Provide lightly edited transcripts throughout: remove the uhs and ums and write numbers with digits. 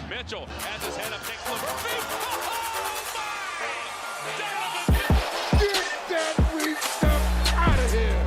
Mitchell has his head up, takes the feet. Oh, my! Donovan! Get that weak stuff out of here!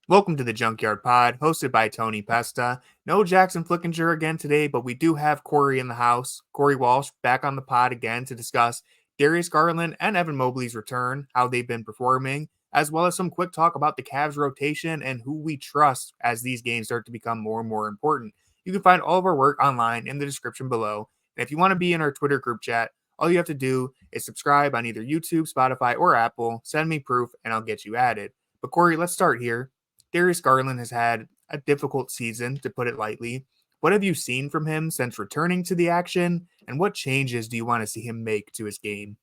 Welcome to the Junkyard Pod, hosted by Tony Pesta. No Jackson Flickinger again today, but we do have Corey in the house. Corey Walsh back on the pod again to discuss Darius Garland and Evan Mobley's return, how they've been performing, as well as some quick talk about the Cavs rotation and who we trust as these games start to become more and more important. You can find all of our work online in the description below. And if you want to be in our Twitter group chat, all you have to do is subscribe on either YouTube, Spotify, or Apple, send me proof, and I'll get you added. But Corey, let's start here. Darius Garland has had a difficult season, to put it lightly. What have you seen from him since returning to the action, and what changes do you want to see him make to his game?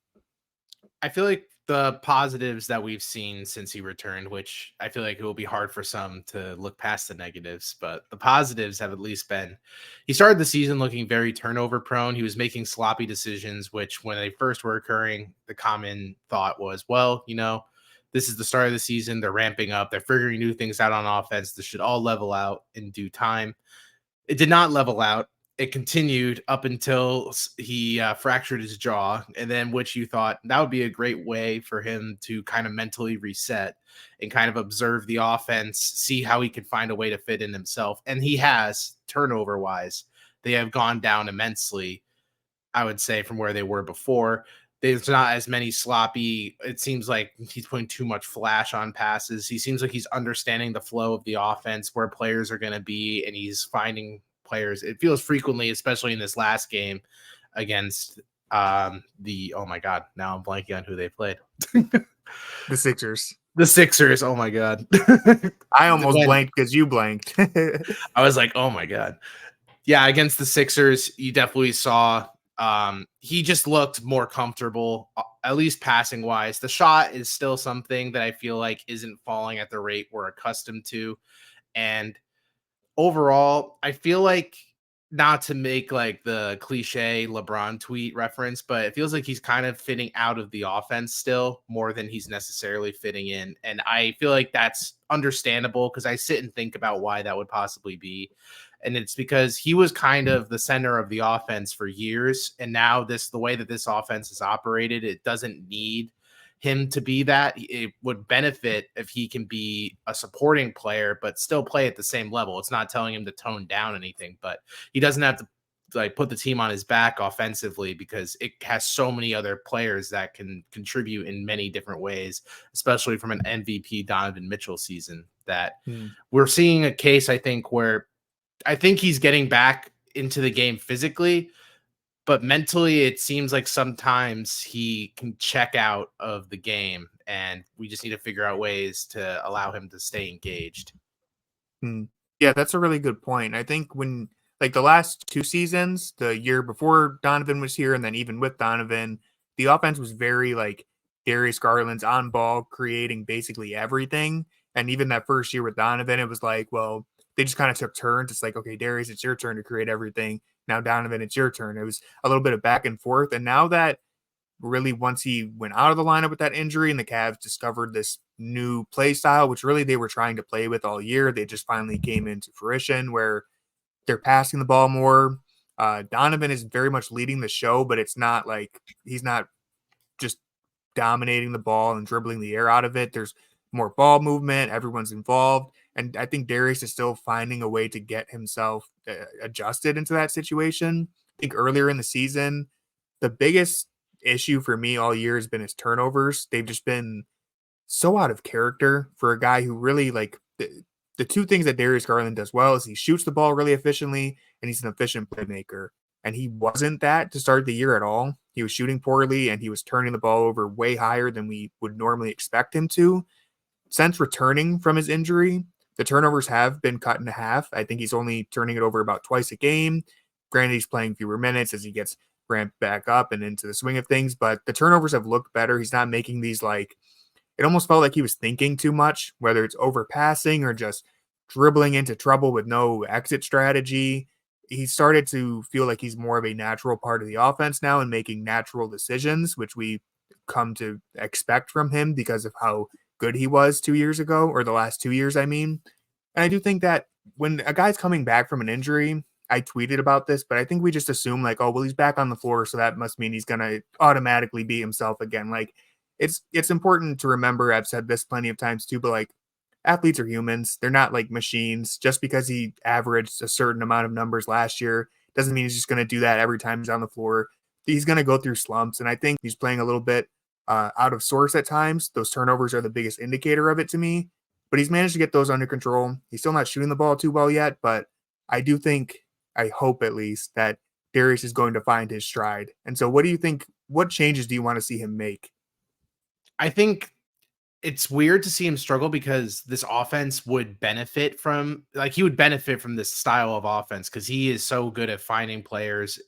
I feel like the positives that we've seen since he returned, which I feel like it will be hard for some to look past the negatives, but the positives have at least been he started the season looking very turnover prone. He was making sloppy decisions, which when they first were occurring, the common thought was, well, this is the start of the season. They're ramping up. They're figuring new things out on offense. This should all level out in due time. It did not level out. It continued up until he fractured his jaw, and then which you thought that would be a great way for him to kind of mentally reset and kind of observe the offense, see how he could find a way to fit in himself. And he has, turnover-wise. They have gone down immensely, I would say, from where they were before. There's not as many sloppy. It seems like he's putting too much flash on passes. He seems like he's understanding the flow of the offense, where players are going to be, and he's finding players. It feels frequently, especially in this last game against oh my God, now I'm blanking on who they played. The Sixers. The Sixers. Oh my God. I almost blanked because you blanked. I was like, oh my God. Yeah, against the Sixers, you definitely saw he just looked more comfortable, at least passing wise. The shot is still something that I feel like isn't falling at the rate we're accustomed to. And overall, I feel like, not to make like the cliche LeBron tweet reference, but it feels like he's kind of fitting out of the offense still more than he's necessarily fitting in. And I feel like that's understandable because I sit and think about why that would possibly be. And it's because he was kind of the center of the offense for years. And now the way that this offense is operated, it doesn't need him to be that. It would benefit if he can be a supporting player, but still play at the same level. It's not telling him to tone down anything, but he doesn't have to like put the team on his back offensively because it has so many other players that can contribute in many different ways, especially from an MVP Donovan Mitchell season that we're seeing a case, I think, where I think he's getting back into the game physically, but mentally it seems like sometimes he can check out of the game, and we just need to figure out ways to allow him to stay engaged. Yeah, that's a really good point. I think when like the last two seasons, the year before Donovan was here, and then even with Donovan, the offense was very like Darius Garland's on ball, creating basically everything. And even that first year with Donovan, it was like, well, they just kind of took turns. It's like, okay, Darius, it's your turn to create everything. Now, Donovan, it's your turn. It was a little bit of back and forth. And now that really once he went out of the lineup with that injury and the Cavs discovered this new play style, which really they were trying to play with all year, they just finally came into fruition where they're passing the ball more. Donovan is very much leading the show, but it's not like he's not just dominating the ball and dribbling the air out of it. There's more ball movement. Everyone's involved. And I think Darius is still finding a way to get himself adjusted into that situation. I think earlier in the season, the biggest issue for me all year has been his turnovers. They've just been so out of character for a guy who really like the two things that Darius Garland does well is he shoots the ball really efficiently and he's an efficient playmaker. And he wasn't that to start the year at all. He was shooting poorly and he was turning the ball over way higher than we would normally expect him to. Since returning from his injury, the turnovers have been cut in half. I think he's only turning it over about twice a game. Granted, he's playing fewer minutes as he gets ramped back up and into the swing of things, but the turnovers have looked better. He's not making these like, it almost felt like he was thinking too much, whether it's overpassing or just dribbling into trouble with no exit strategy. He started to feel like he's more of a natural part of the offense now and making natural decisions, which we come to expect from him because of how good he was 2 years ago, or the last 2 years, I mean. And I do think that when a guy's coming back from an injury, I tweeted about this, but I think we just assume like, oh, well, he's back on the floor, so that must mean he's gonna automatically be himself again. Like it's important to remember, I've said this plenty of times too, but like athletes are humans. They're not like machines. Just because he averaged a certain amount of numbers last year doesn't mean he's just gonna do that every time he's on the floor. He's gonna go through slumps, and I think he's playing a little bit out of sorts at times. Those turnovers are the biggest indicator of it to me, but he's managed to get those under control. He's still not shooting the ball too well yet, but I do think, I hope at least, that Darius is going to find his stride. And so what do you think? What changes do you want to see him make? I think it's weird to see him struggle because this offense would benefit from, like, he would benefit from this style of offense because he is so good at finding players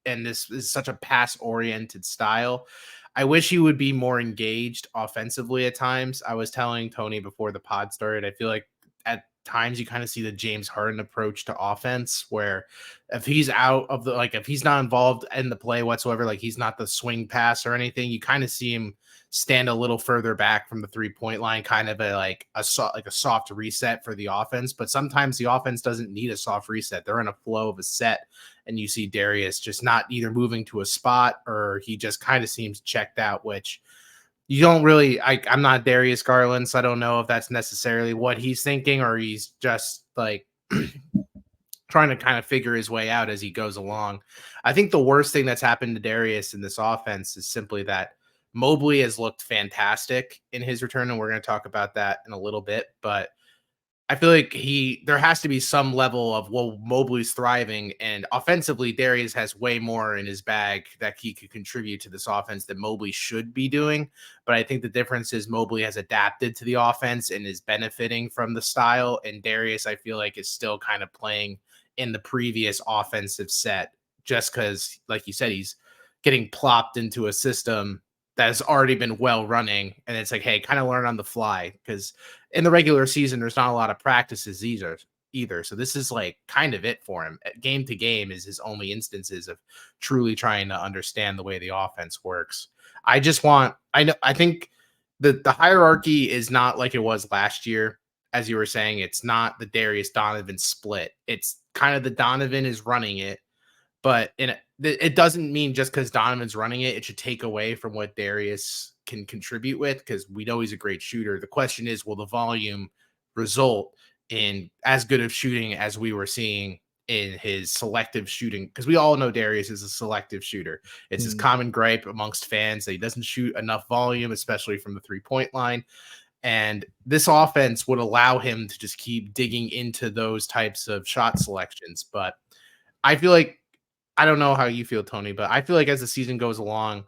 and this is such a pass oriented style. I wish he would be more engaged offensively at times. I was telling Tony before the pod started, I feel like at times you kind of see the James Harden approach to offense where if he's out of the, like, if he's not involved in the play whatsoever, like he's not the swing pass or anything, you kind of see him stand a little further back from the 3-point line, kind of like a soft reset for the offense. But sometimes the offense doesn't need a soft reset. They're in a flow of a set, and you see Darius just not either moving to a spot or he just kind of seems checked out, which you don't really, I'm not Darius Garland, so I don't know if that's necessarily what he's thinking or he's just like trying to kind of figure his way out as he goes along. I think the worst thing that's happened to Darius in this offense is simply that Mobley has looked fantastic in his return, and we're going to talk about that in a little bit. But I feel like there has to be some level of, well, Mobley's thriving, and offensively, Darius has way more in his bag that he could contribute to this offense that Mobley should be doing. But I think the difference is Mobley has adapted to the offense and is benefiting from the style, and Darius, I feel like, is still kind of playing in the previous offensive set just because, like you said, he's getting plopped into a system that has already been well running. And it's like, hey, kind of learn on the fly, because in the regular season, there's not a lot of practices either. So this is like kind of it for him. Game to game is his only instances of truly trying to understand the way the offense works. I think the hierarchy is not like it was last year. As you were saying, it's not the Darius Donovan split. It's kind of the Donovan is running it, but it doesn't mean just because Donovan's running it, it should take away from what Darius can contribute with, because we know he's a great shooter. The question is, will the volume result in as good of shooting as we were seeing in his selective shooting? Because we all know Darius is a selective shooter. It's his common gripe amongst fans that he doesn't shoot enough volume, especially from the 3-point line. And this offense would allow him to just keep digging into those types of shot selections. But I feel like, I don't know how you feel, Tony, but I feel like as the season goes along,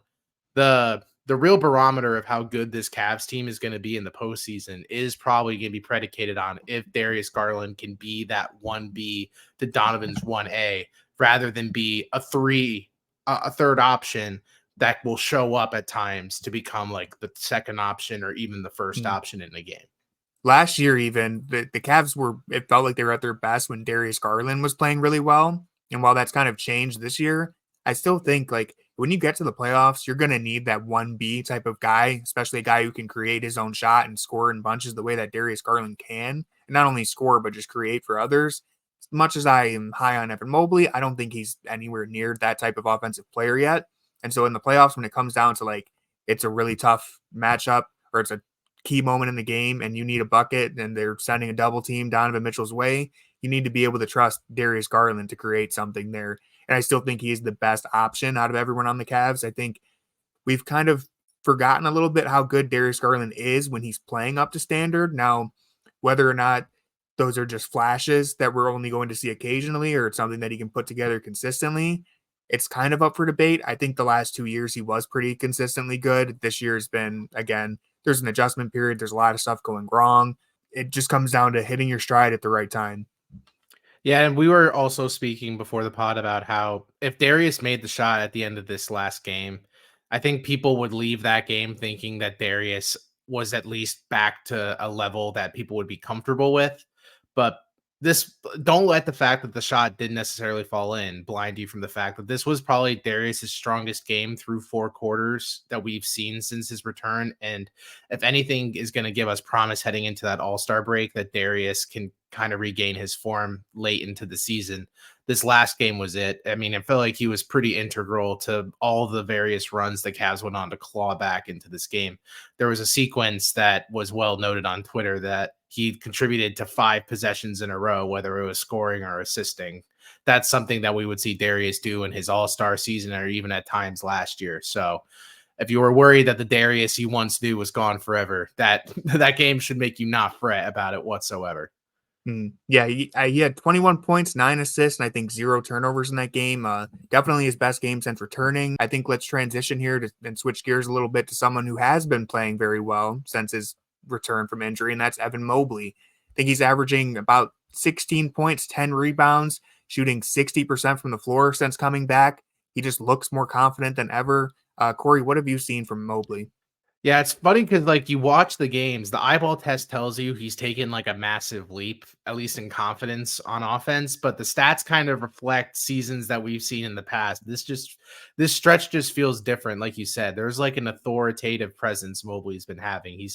the real barometer of how good this Cavs team is going to be in the postseason is probably going to be predicated on if Darius Garland can be that 1B to Donovan's 1A, rather than be a third option that will show up at times to become like the second option or even the first option in the game. Last year, even the Cavs it felt like they were at their best when Darius Garland was playing really well. And while that's kind of changed this year, I still think like when you get to the playoffs, you're going to need that 1B type of guy, especially a guy who can create his own shot and score in bunches the way that Darius Garland can. And not only score, but just create for others. As much as I am high on Evan Mobley, I don't think he's anywhere near that type of offensive player yet. And so in the playoffs, when it comes down to like, it's a really tough matchup or it's a key moment in the game and you need a bucket and they're sending a double team Donovan Mitchell's way, you need to be able to trust Darius Garland to create something there. And I still think he is the best option out of everyone on the Cavs. I think we've kind of forgotten a little bit how good Darius Garland is when he's playing up to standard. Now, whether or not those are just flashes that we're only going to see occasionally or it's something that he can put together consistently, it's kind of up for debate. I think the last 2 years he was pretty consistently good. This year has been, again, there's an adjustment period. There's a lot of stuff going wrong. It just comes down to hitting your stride at the right time. Yeah, and we were also speaking before the pod about how if Darius made the shot at the end of this last game, I think people would leave that game thinking that Darius was at least back to a level that people would be comfortable with. But don't let the fact that the shot didn't necessarily fall in blind you from the fact that this was probably Darius's strongest game through 4 quarters that we've seen since his return. And if anything is going to give us promise heading into that All-Star break, that Darius can kind of regain his form late into the season. This last game was it. I mean, I felt like he was pretty integral to all the various runs the Cavs went on to claw back into this game. There was a sequence that was well noted on Twitter that he contributed to 5 possessions in a row, whether it was scoring or assisting. That's something that we would see Darius do in his all-star season or even at times last year. So if you were worried that the Darius you once knew was gone forever, that game should make you not fret about it whatsoever. Yeah, he had 21 points, 9 assists, and I think 0 turnovers in that game. Definitely his best game since returning. I think let's transition here and switch gears a little bit to someone who has been playing very well since his return from injury, and that's Evan Mobley. I think he's averaging about 16 points, 10 rebounds, shooting 60% from the floor since coming back. He just looks more confident than ever. Corey, what have you seen from Mobley? Yeah, it's funny because like you watch the games, the eyeball test tells you he's taken like a massive leap, at least in confidence on offense, but the stats kind of reflect seasons that we've seen in the past. This stretch just feels different. Like you said, there's like an authoritative presence Mobley's been having.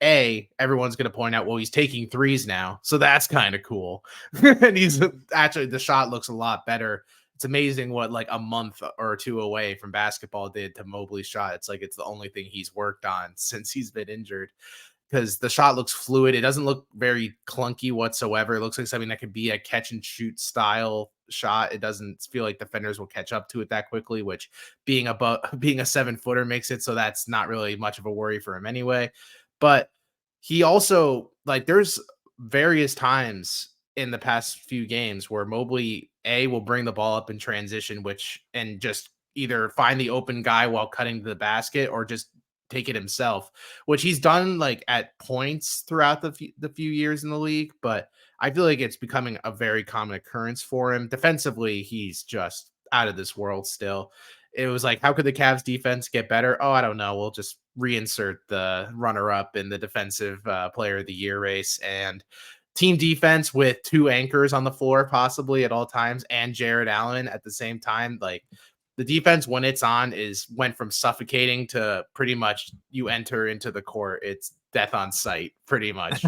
Everyone's going to point out, well, he's taking threes now. So that's kind of cool. And he's actually, the shot looks a lot better. It's amazing what like a month or 2 away from basketball did to Mobley's shot. It's like it's the only thing he's worked on since he's been injured, because the shot looks fluid. It doesn't look very clunky whatsoever. It looks like something that could be a catch and shoot style shot. It doesn't feel like defenders will catch up to it that quickly, which being a 7-footer makes it so that's not really much of a worry for him anyway. But he also, like, there's various times in the past few games where Mobley will bring the ball up in transition, and just either find the open guy while cutting to the basket or just take it himself, which he's done like at points throughout the few years in the league. But I feel like it's becoming a very common occurrence for him. Defensively, he's just out of this world still. It was like, how could the Cavs defense get better? Oh, I don't know. We'll just reinsert the runner-up in the defensive player of the year race, and team defense with 2 anchors on the floor, possibly at all times, and Jarrett Allen at the same time. Like, the defense, when it's on, went from suffocating to pretty much you enter into the court, it's death on sight, pretty much.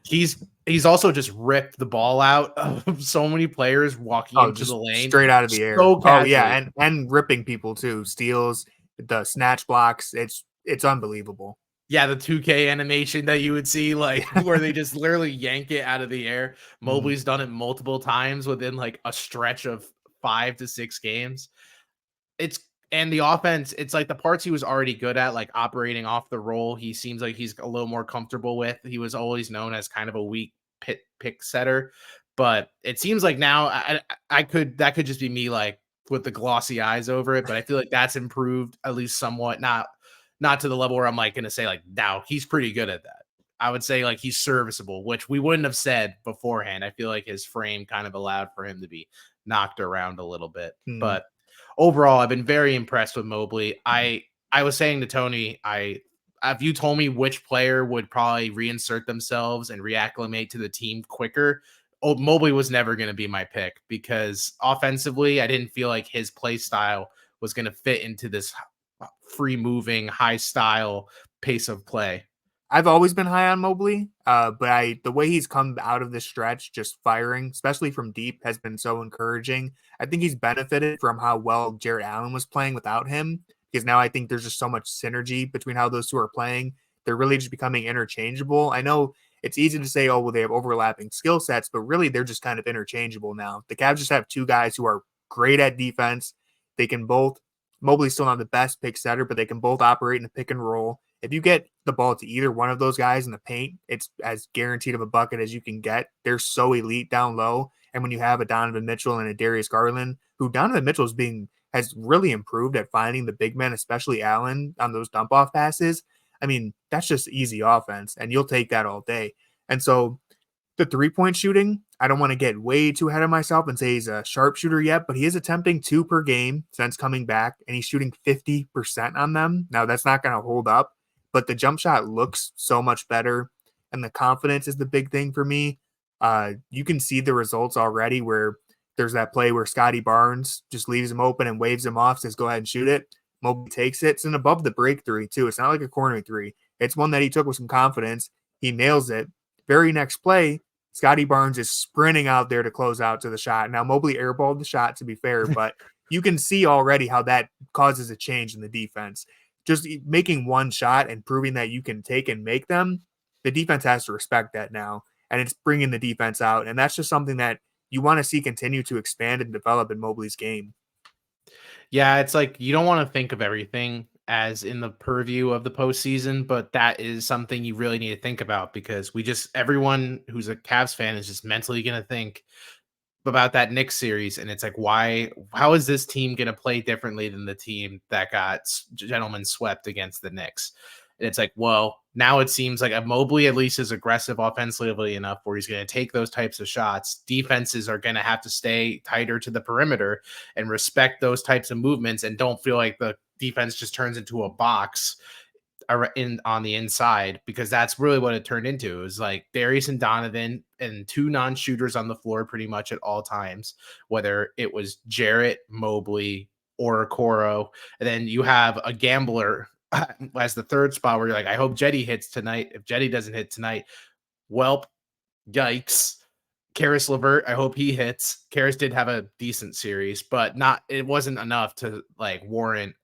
He's also just ripped the ball out of so many players walking into the lane straight out of the air. So oh yeah, and ripping people too, steals, the snatch blocks. It's unbelievable. Yeah, the 2K animation that you would see, like where they just literally yank it out of the air. Mobley's done it multiple times within like a stretch of 5 to 6 games. And the offense, it's like the parts he was already good at, like operating off the roll, he seems like he's a little more comfortable with. He was always known as kind of a weak pick setter, but it seems like now that could just be me like with the glossy eyes over it, but I feel like that's improved at least somewhat. Not to the level where I'm like going to say like, now he's pretty good at that. I would say like he's serviceable, which we wouldn't have said beforehand. I feel like his frame kind of allowed for him to be knocked around a little bit. But overall, I've been very impressed with Mobley. I was saying to Tony, if you told me which player would probably reinsert themselves and reacclimate to the team quicker, Mobley was never going to be my pick, because offensively, I didn't feel like his play style was going to fit into this free moving, high style pace of play. I've always been high on Mobley, but the way he's come out of this stretch, just firing, especially from deep, has been so encouraging. I think he's benefited from how well Jarrett Allen was playing without him, because now I think there's just so much synergy between how those two are playing. They're really just becoming interchangeable. I know it's easy to say, oh, well, they have overlapping skill sets, but really they're just kind of interchangeable now. The Cavs just have 2 guys who are great at defense. They can both, Mobley's still not the best pick setter, but they can both operate in a pick and roll. If you get the ball to either one of those guys in the paint, it's as guaranteed of a bucket as you can get. They're so elite down low. And when you have a Donovan Mitchell and a Darius Garland, who Donovan Mitchell has really improved at finding the big men, especially Allen, on those dump off passes. I mean, that's just easy offense, and you'll take that all day. And so the 3-point shooting, I don't want to get way too ahead of myself and say he's a sharpshooter yet, but he is attempting 2 per game since coming back, and he's shooting 50% on them. Now, that's not going to hold up, but the jump shot looks so much better, and the confidence is the big thing for me. You can see the results already where there's that play where Scotty Barnes just leaves him open and waves him off, says, go ahead and shoot it. Mobley takes it. It's an above the break three, too. It's not like a corner three. It's one that he took with some confidence. He nails it. Very next play, Scotty Barnes is sprinting out there to close out to the shot. Now, Mobley airballed the shot, to be fair, but you can see already how that causes a change in the defense. Just making one shot and proving that you can take and make them, the defense has to respect that now. And it's bringing the defense out. And that's just something that you want to see continue to expand and develop in Mobley's game. Yeah, it's like you don't want to think of everything as in the purview of the postseason, but that is something you really need to think about because everyone who's a Cavs fan is just mentally going to think about that Knicks series. And it's like, how is this team going to play differently than the team that got gentlemen swept against the Knicks? And it's like, well, now it seems like a Mobley at least is aggressive offensively enough where he's going to take those types of shots. Defenses are going to have to stay tighter to the perimeter and respect those types of movements and don't feel like the defense just turns into a box on the inside, because that's really what it turned into. It was like Darius and Donovan and two non-shooters on the floor pretty much at all times, whether it was Jarrett, Mobley, or Okoro. And then you have a gambler as the third spot where you're like, I hope Jetty hits tonight. If Jetty doesn't hit tonight, welp, yikes. Karis LeVert, I hope he hits. Karis did have a decent series, but it wasn't enough to like warrant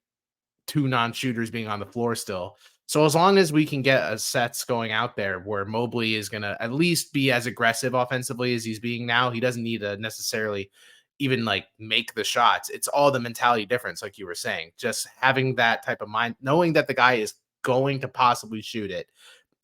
two non-shooters being on the floor still. So as long as we can get a sets going out there where Mobley is going to at least be as aggressive offensively as he's being now, he doesn't need to necessarily even like make the shots. It's all the mentality difference, like you were saying, just having that type of mind, knowing that the guy is going to possibly shoot it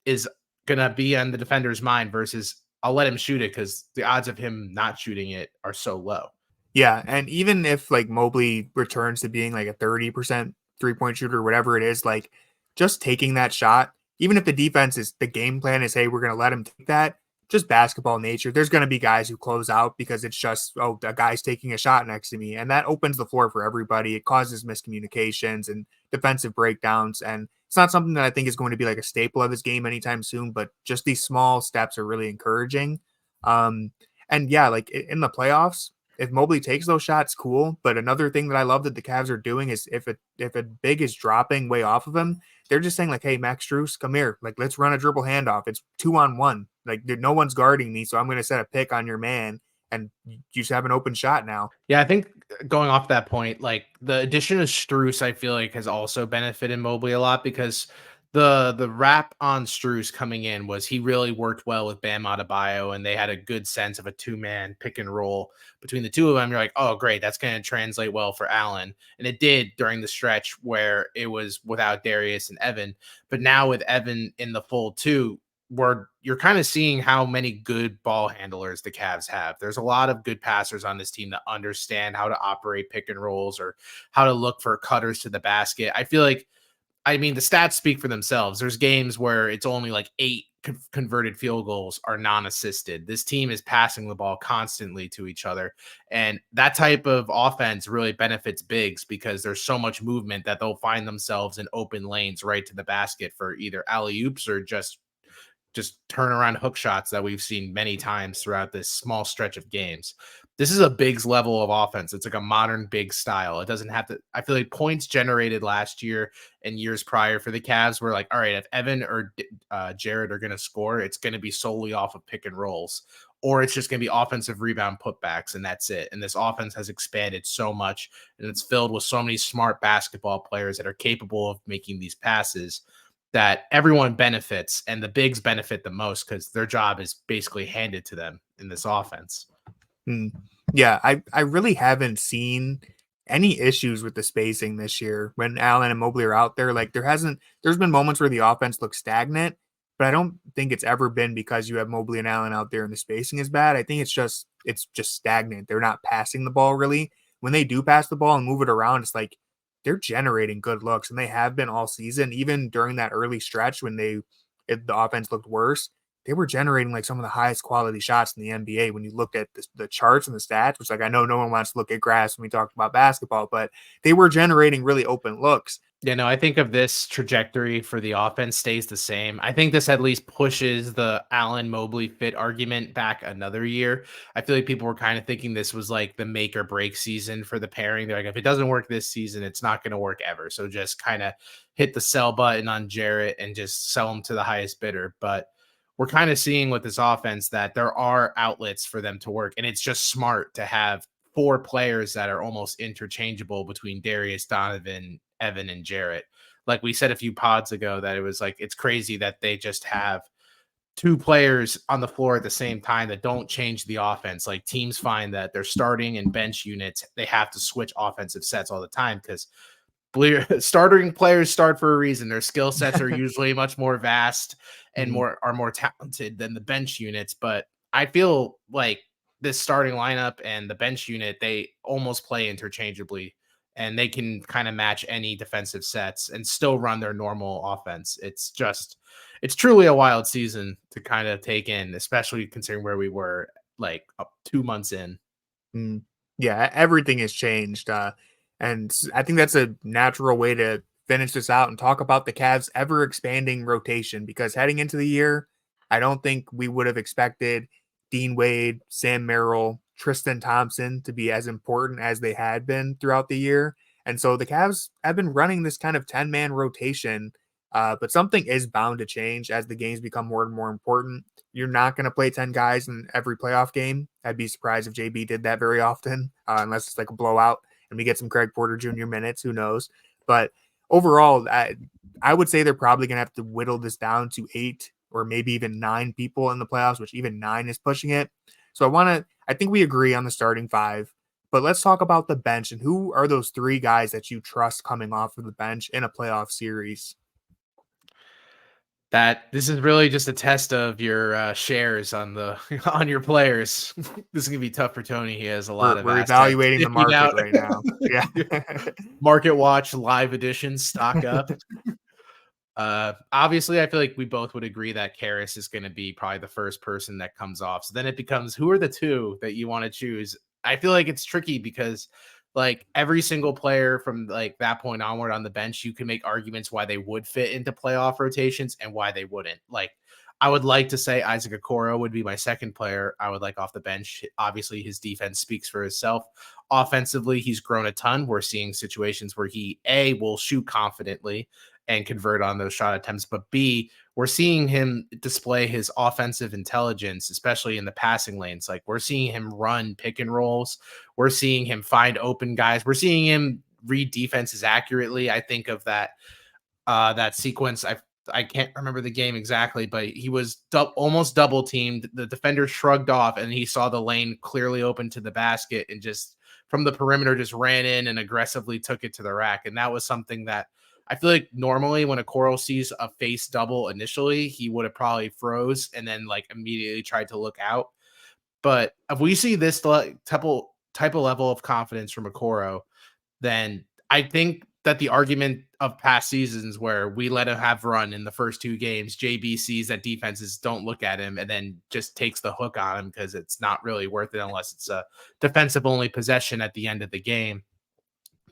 is going to be on the defender's mind versus I'll let him shoot it because the odds of him not shooting it are so low. Yeah, and even if like Mobley returns to being like a 30% three-point shooter or whatever it is, like just taking that shot, even if the game plan is, hey, we're going to let him take that, just basketball nature, there's going to be guys who close out because it's just, oh, the guy's taking a shot next to me. And that opens the floor for everybody. It causes miscommunications and defensive breakdowns. And it's not something that I think is going to be like a staple of his game anytime soon, but just these small steps are really encouraging. And yeah, like in the playoffs, if Mobley takes those shots, cool. But another thing that I love that the Cavs are doing is if a big is dropping way off of him, they're just saying like, hey, Max Strus, come here. Like, let's run a dribble handoff. It's 2-on-1. Like, no one's guarding me, so I'm going to set a pick on your man, and you just have an open shot now. Yeah, I think going off that point, like the addition of Strus, I feel like has also benefited Mobley a lot because the rap on Strus coming in was he really worked well with Bam Adebayo, and they had a good sense of a two-man pick and roll between the two of them. You're like, oh, great, that's going to translate well for Allen. And it did during the stretch where it was without Darius and Evan. But now with Evan in the fold too, where you're kind of seeing how many good ball handlers the Cavs have. There's a lot of good passers on this team that understand how to operate pick and rolls or how to look for cutters to the basket. I feel like, I mean, the stats speak for themselves. There's games where it's only like 8 converted field goals are non-assisted. This team is passing the ball constantly to each other. And that type of offense really benefits bigs because there's so much movement that they'll find themselves in open lanes right to the basket for either alley-oops or just turn around hook shots that we've seen many times throughout this small stretch of games. This is a bigs level of offense. It's like a modern big style. It doesn't have to, I feel like points generated last year and years prior for the Cavs were like, all right, if Evan or Jarrett are going to score, it's going to be solely off of pick and rolls, or it's just going to be offensive rebound putbacks. And that's it. And this offense has expanded so much and it's filled with so many smart basketball players that are capable of making these passes that everyone benefits, and the bigs benefit the most because their job is basically handed to them in this offense. Yeah, I really haven't seen any issues with the spacing this year when Allen and Mobley are out there. Like there's been moments where the offense looks stagnant, but I don't think it's ever been because you have Mobley and Allen out there and the spacing is bad. I think it's just stagnant. They're not passing the ball really. When they do pass the ball and move it around, it's like they're generating good looks, and they have been all season, even during that early stretch when the offense looked worse. they were generating like some of the highest quality shots in the NBA when you looked at the charts and the stats, which like I know no one wants to look at graphs when we talk about basketball, but they were generating really open looks. Yeah, no, I think if this trajectory for the offense stays the same, I think this at least pushes the Allen Mobley fit argument back another year. I feel like people were kind of thinking this was like the make or break season for the pairing. They're like, if it doesn't work this season, it's not going to work ever. So just kind of hit the sell button on Jarrett and just sell him to the highest bidder. But we're kind of seeing with this offense that there are outlets for them to work. And it's just smart to have 4 players that are almost interchangeable between Darius, Donovan, Evan, and Jarrett. Like we said a few pods ago, that it was like, it's crazy that they just have 2 players on the floor at the same time that don't change the offense. Like teams find that their starting and bench units, they have to switch offensive sets all the time because starting players start for a reason. Their skill sets are usually much more vast and more talented than the bench units. But I feel like this starting lineup and the bench unit, they almost play interchangeably, and they can kind of match any defensive sets and still run their normal offense. It's truly a wild season to kind of take in, especially considering where we were like 2 months in. Yeah, everything has changed. And I think that's a natural way to finish this out and talk about the Cavs' ever expanding rotation, because heading into the year, I don't think we would have expected Dean Wade, Sam Merrill, Tristan Thompson to be as important as they had been throughout the year. And so the Cavs have been running this kind of 10-man rotation, but something is bound to change as the games become more and more important. You're not going to play 10 guys in every playoff game. I'd be surprised if JB did that very often, unless it's like a blowout and we get some Craig Porter Jr. minutes, who knows? But overall, I would say they're probably going to have to whittle this down to 8 or maybe even 9 people in the playoffs, which even 9 is pushing it. So I think we agree on the starting 5, but let's talk about the bench and who are those 3 guys that you trust coming off of the bench in a playoff series? That this is really just a test of your shares on on your players. This is gonna be tough for Tony. He has a lot of we're evaluating the market right now. Yeah. Market watch live edition, stock up. Obviously, I feel like we both would agree that Karras is going to be probably the first person that comes off. So then it becomes, who are the 2 that you want to choose? I feel like it's tricky because like every single player from like that point onward on the bench, you can make arguments why they would fit into playoff rotations and why they wouldn't. Like I would like to say Isaac Okoro would be my second player I would like off the bench. Obviously, his defense speaks for itself. Offensively, he's grown a ton. We're seeing situations where he will shoot confidently and convert on those shot attempts, but B, we're seeing him display his offensive intelligence, especially in the passing lanes. Like we're seeing him run pick and rolls. We're seeing him find open guys. We're seeing him read defenses accurately. I think of that sequence. I can't remember the game exactly, but he was almost double teamed. The defender shrugged off and he saw the lane clearly open to the basket and just from the perimeter just ran in and aggressively took it to the rack. And that was something that I feel like normally when Okoro sees a face double initially, he would have probably froze and then like immediately tried to look out. But if we see this type of level of confidence from Okoro, then I think that the argument of past seasons where we let him have run in the first 2 games, JB sees that defenses don't look at him and then just takes the hook on him because it's not really worth it unless it's a defensive only possession at the end of the game,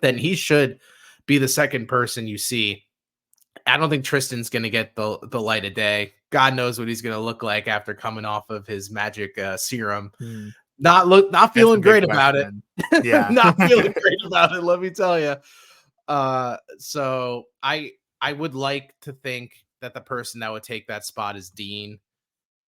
then he should be the second person you see. I don't think Tristan's going to get the light of day. God knows what he's going to look like after coming off of his magic serum. Not feeling great about it. Yeah. Not feeling great about it, let me tell you. So I would like to think that the person that would take that spot is Dean,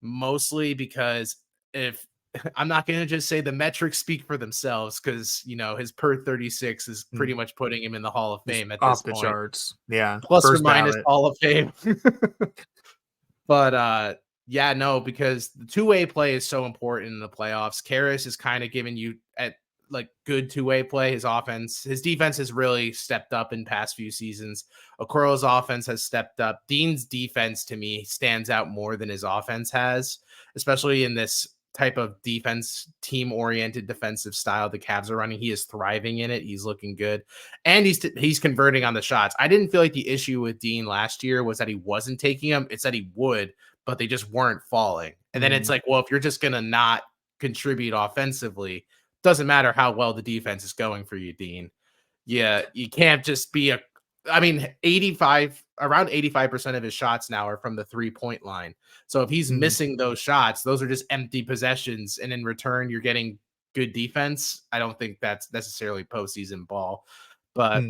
mostly because if I'm not going to just say the metrics speak for themselves because, you know, his per 36 is pretty much putting him in the Hall of Fame at this point. Off the charts. Yeah. Plus or minus Hall of Fame. But yeah, no, because the 2-way play is so important in the playoffs. Karras is kind of giving you at like good 2-way play. His defense has really stepped up in past few seasons. Okoro's offense has stepped up. Dean's defense to me stands out more than his offense has, especially in this type of defense, team-oriented defensive style the Cavs are running. He is thriving in it. He's looking good. And he's converting on the shots. I didn't feel like the issue with Dean last year was that he wasn't taking them. It's that he would, but they just weren't falling. And then it's like, well, if you're just going to not contribute offensively, doesn't matter how well the defense is going for you, Dean. Yeah, you can't just be around 85% of his shots now are from the 3-point line. So if he's missing those shots, those are just empty possessions. And in return, you're getting good defense. I don't think that's necessarily postseason ball. But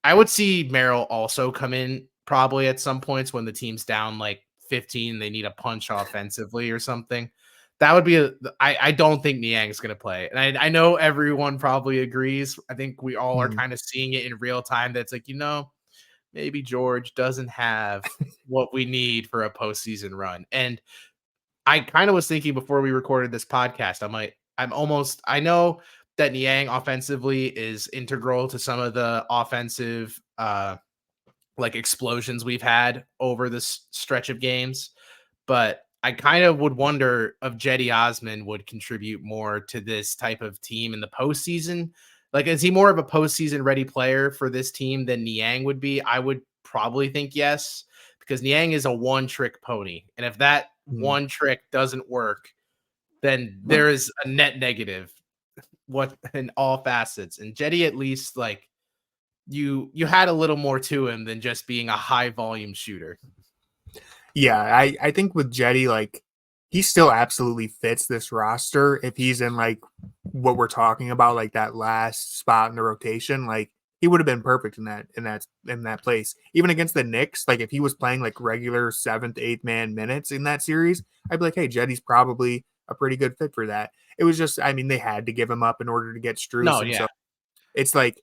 I would see Merrill also come in probably at some points when the team's down like 15, they need a punch offensively or something. That would be I don't think Niang's going to play. And I know everyone probably agrees. I think we all are kind of seeing it in real time. That's like, maybe George doesn't have what we need for a postseason run. And I kind of was thinking before we recorded this podcast, I know that Niang offensively is integral to some of the offensive like explosions we've had over this stretch of games, but I kind of would wonder if Cedi Osman would contribute more to this type of team in the postseason. Like, is he more of a postseason ready player for this team than Niang would be? I would probably think yes, because Niang is a one-trick pony. And if that one trick doesn't work, then there is a net negative in all facets. And Cedi, at least, like, you had a little more to him than just being a high volume shooter. Yeah, I think with Cedi, like, he still absolutely fits this roster if he's in like what we're talking about, like that last spot in the rotation. Like, he would have been perfect in that place. Even against the Knicks, like if he was playing like regular 7th, 8th man minutes in that series, I'd be like, hey, Cedi's probably a pretty good fit for that. It was just, I mean, they had to give him up in order to get Strus. No, yeah. So it's like,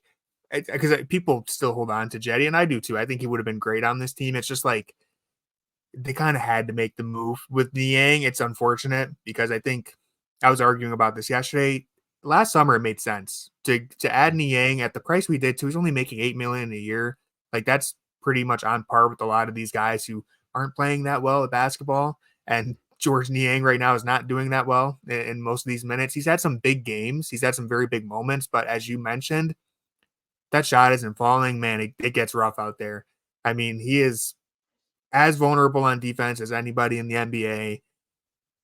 because people still hold on to Cedi, and I do too. I think he would have been great on this team. It's just like, they kind of had to make the move with Niang. It's unfortunate because I think I was arguing about this yesterday. Last summer, it made sense to add Niang at the price we did too. He's only making $8 million a year. Like, that's pretty much on par with a lot of these guys who aren't playing that well at basketball. And George Niang right now is not doing that well in most of these minutes. He's had some big games. He's had some very big moments. But as you mentioned, that shot isn't falling. Man, it gets rough out there. I mean, he is as vulnerable on defense as anybody in the NBA.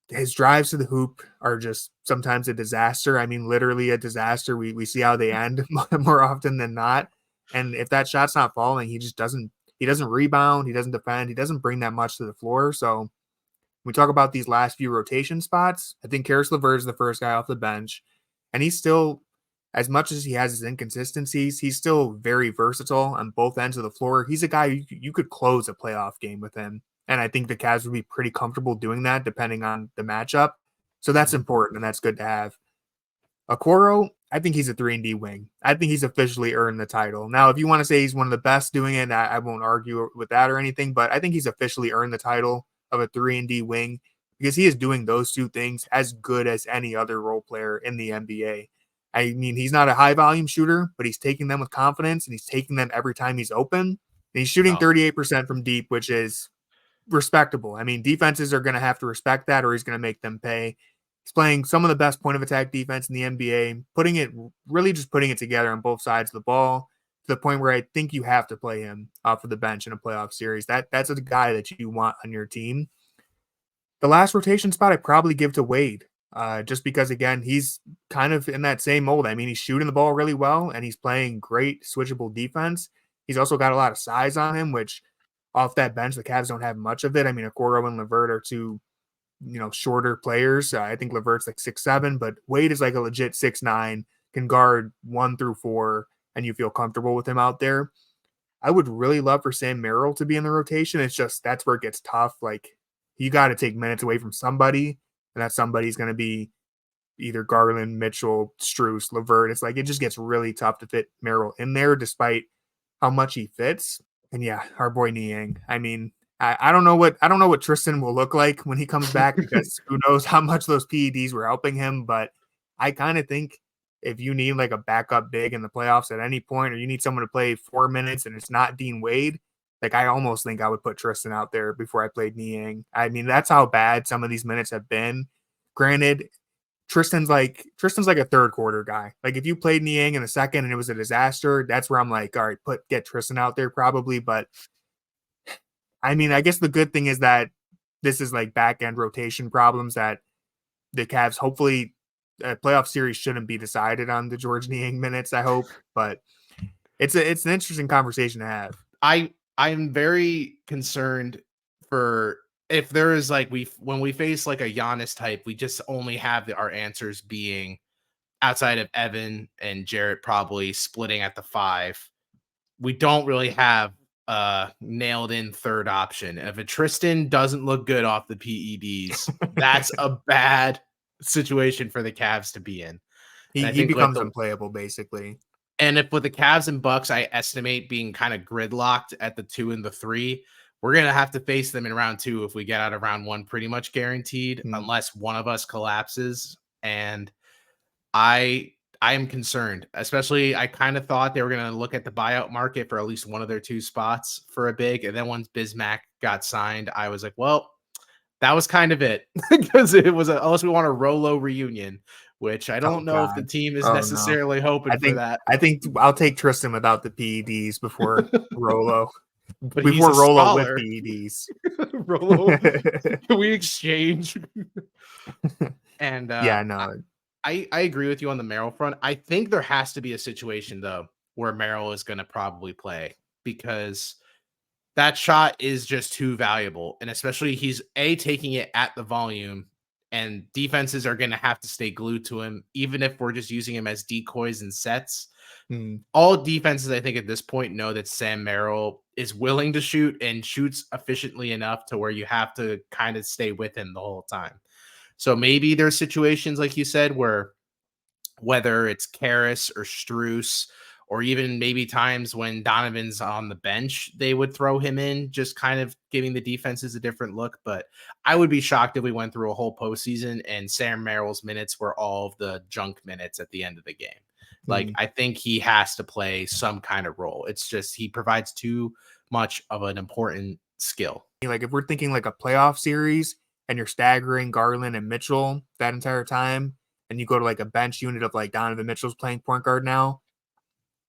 His drives to the hoop are just sometimes a disaster. I mean, literally a disaster. We see how they end more often than not. And if that shot's not falling, he doesn't rebound. He doesn't defend. He doesn't bring that much to the floor. So when we talk about these last few rotation spots, I think Caris LeVert is the first guy off the bench. And he's still, as much as he has his inconsistencies, he's still very versatile on both ends of the floor. He's a guy you could close a playoff game with him. And I think the Cavs would be pretty comfortable doing that depending on the matchup. So that's important, and that's good to have. Okoro, I think he's a 3-and-D wing. I think he's officially earned the title. Now, if you want to say he's one of the best doing it, I won't argue with that or anything, but I think he's officially earned the title of a 3-and-D wing because he is doing those two things as good as any other role player in the NBA. I mean, he's not a high-volume shooter, but he's taking them with confidence, and he's taking them every time he's open. And he's shooting 38% from deep, which is respectable. I mean, defenses are going to have to respect that, or he's going to make them pay. He's playing some of the best point-of-attack defense in the NBA, putting it together on both sides of the ball to the point where I think you have to play him off of the bench in a playoff series. That's a guy that you want on your team. The last rotation spot I probably give to Wade. Just because, again, he's kind of in that same mold. I mean, he's shooting the ball really well, and he's playing great switchable defense. He's also got a lot of size on him, which off that bench, the Cavs don't have much of it. I mean, Okoro and LeVert are two, shorter players. I think LeVert's like 6'7", but Wade is like a legit 6'9", can guard 1 through 4, and you feel comfortable with him out there. I would really love for Sam Merrill to be in the rotation. It's just that's where it gets tough. Like, you got to take minutes away from somebody. And that somebody's going to be either Garland, Mitchell, Strus, LeVert. It's like it just gets really tough to fit Merrill in there despite how much he fits. And yeah, our boy Niang. I mean, I don't know what Tristan will look like when he comes back because who knows how much those PEDs were helping him. But I kind of think if you need like a backup big in the playoffs at any point, or you need someone to play 4 minutes and it's not Dean Wade, like, I almost think I would put Tristan out there before I played Niang. I mean, that's how bad some of these minutes have been. Granted, Tristan's like a third quarter guy. Like, if you played Niang in the second and it was a disaster, that's where I'm like, all right, get Tristan out there probably. But I mean, I guess the good thing is that this is like back end rotation problems that the Cavs hopefully a playoff series shouldn't be decided on the George Niang minutes, I hope, but it's an interesting conversation to have. I'm very concerned for if there is like when we face like a Giannis type, we just only have our answers being outside of Evan and Jarrett probably splitting at the 5. We don't really have a nailed in third option. If a Tristan doesn't look good off the PEDs, that's a bad situation for the Cavs to be in. He becomes unplayable basically. And if with the Cavs and Bucks, I estimate being kind of gridlocked at the 2 and the 3, we're going to have to face them in round 2 if we get out of round 1 pretty much guaranteed, unless one of us collapses. And I am concerned, especially I kind of thought they were going to look at the buyout market for at least one of their 2 spots for a big. And then once Bismack got signed, I was like, well, that was kind of it because it was unless we want a Rolo reunion, which I don't know if the team is necessarily hoping for that. I think I'll take Tristan without the PEDs before Rolo. Before Rolo with PEDs. Rolo, can we exchange? And yeah, no. I agree with you on the Merrill front. I think there has to be a situation, though, where Merrill is going to probably play because that shot is just too valuable. And especially he's taking it at the volume, and defenses are going to have to stay glued to him, even if we're just using him as decoys and sets. All defenses, I think, at this point know that Sam Merrill is willing to shoot and shoots efficiently enough to where you have to kind of stay with him the whole time. So maybe there's situations, like you said, where whether it's Karras or Strus, or even maybe times when Donovan's on the bench, they would throw him in, just kind of giving the defenses a different look. But I would be shocked if we went through a whole postseason and Sam Merrill's minutes were all of the junk minutes at the end of the game. Like, I think he has to play some kind of role. It's just he provides too much of an important skill. Like, if we're thinking like a playoff series and you're staggering Garland and Mitchell that entire time, and you go to like a bench unit of like Donovan Mitchell's playing point guard now,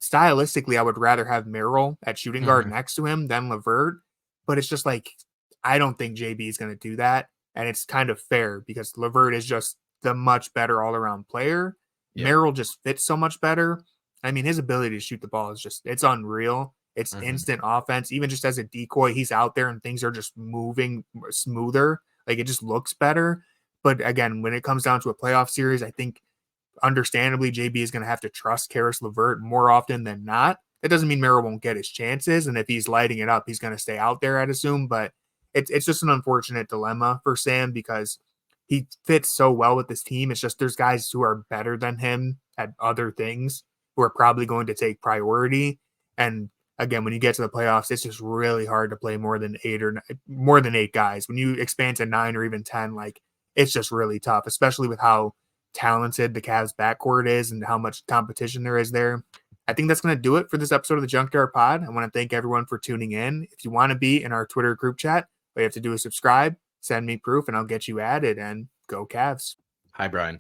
stylistically, I would rather have Merrill at shooting guard next to him than LeVert. But it's just like, I don't think JB is going to do that. And it's kind of fair because LeVert is just the much better all-around player. Yeah. Merrill just fits so much better. I mean, his ability to shoot the ball is just, it's unreal. It's instant offense. Even just as a decoy, he's out there and things are just moving smoother. Like, it just looks better. But again, when it comes down to a playoff series, I think understandably JB is going to have to trust Caris LeVert more often than not. That doesn't mean Merrill won't get his chances. And if he's lighting it up, he's going to stay out there, I'd assume. But it's just an unfortunate dilemma for Sam because he fits so well with this team. It's just there's guys who are better than him at other things who are probably going to take priority. And again, when you get to the playoffs, it's just really hard to play more than 8 guys. When you expand to 9 or even 10, like, it's just really tough, especially with how talented the Cavs backcourt is and how much competition there is there. I think that's going to do it for this episode of the Junkyard Pod. I want to thank everyone for tuning in. If you want to be in our Twitter group chat, all you have to do is subscribe, send me proof, and I'll get you added, and go Cavs. Hi, Brian.